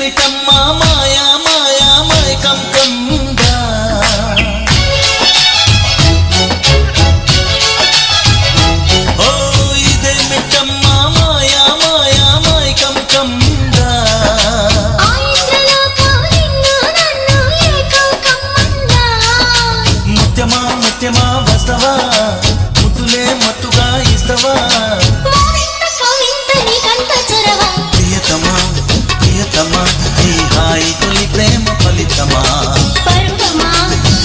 ఇదేమిటమ్మా మాయా మాయా మైకం కమ్మిందా ఓ ఇదేమిటమ్మా మాయా మాయా మైకం కమ్మిందా ముత్యమా ముత్యమా వస్తవా ముద్దులే మత్తుగా ఇస్తవా ప్రియతమా ప్రియతమా ఈ హాయి తొలి ప్రేమ ఫలితమా పరువమా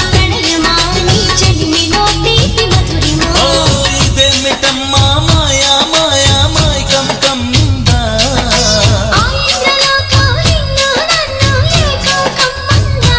ప్రణయమా నీ చెలిమిలో తీపి మధురిమా ఓ ఇదేమిటమ్మా మాయా మాయా మైకం కమ్మిందా ఆంధ్రలోక నిన్ను నన్ను ఏకం కమ్మందా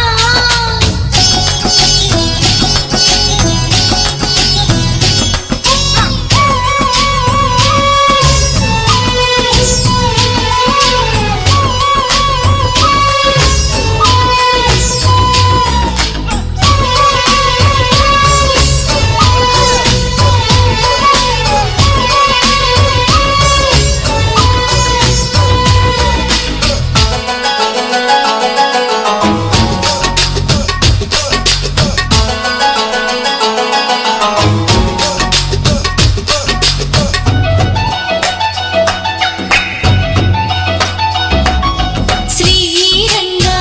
శ్రీరంగా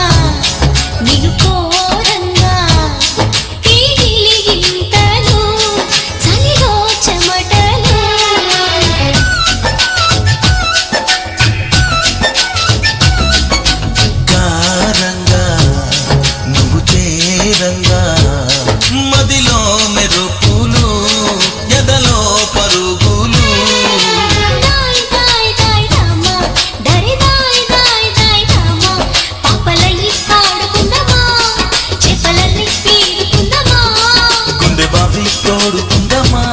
నిన్ను కోరంగా ఈ గిలిగింతలు చలిలో చెమటలు కారంగా నువ్వు చేరంగా మదిలో మెరుపులు ఎదలో పరుగులు దాయ్ దాయ్ దాయ్ రామా దరి దాయ్ దాయ్ దాయ్ రామా పాపలల్లి ఆడుకుందామా చేపలల్లి పీడుకుందామా గుండె బావి తోడుకుందమా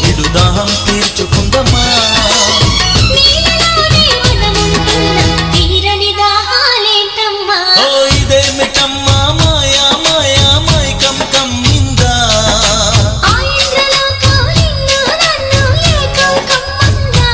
ఇడు దాహం తీర్చుకుందమా నీలోనే మనముంటున్న తీరని దాహాలేంటమ్మా ఓ ఇదేమిటమ్మా మాయా మాయా మైకం కమ్మిందా ఆంధ్రలోక నిన్ను నన్ను ఏకం కమ్మందా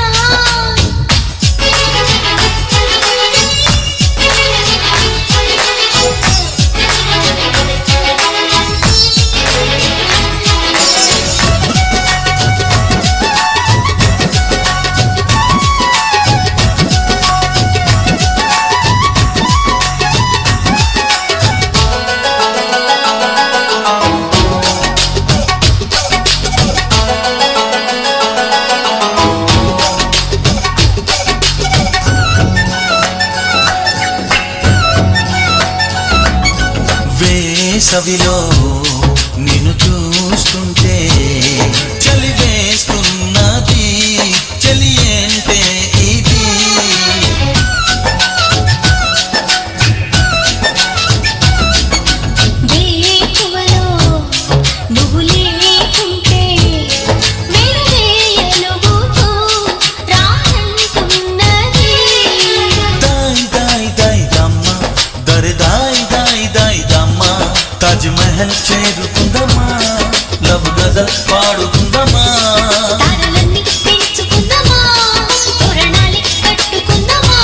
వేసవిలో నిన్ను చూస్తుంటే చలి వేస్తున్నది చలి ఏంటే ఇది వేకువలో నువ్వు లేకుంటే వెలువేయలుగుతూ రానంటున్నది దాయ్ దాయ్ దాయ్ దమ్మ దరి దాయ్ దాయ్ దాయ్ దమ్మ తాజ్ మహల్ చేరుకుందమా లవ్ గజల్ పాడుకుందమా తారలన్నీ పెంచుకుందామా తోరణాలు కట్టుకుందామా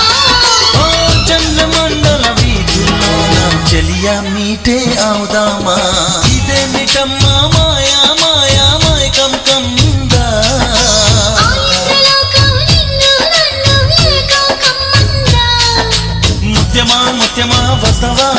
ఓ చంద్రమండల వీధుల్లో నా చెలియా మీటే అవుదామా ఇదేమిటమ్మా మాయా మాయా మైకం కమ్మిందా ఆంధ్రలోక నిన్ను నన్ను ఏకం కమ్మందా ముత్యమా ముత్యమా వస్తవా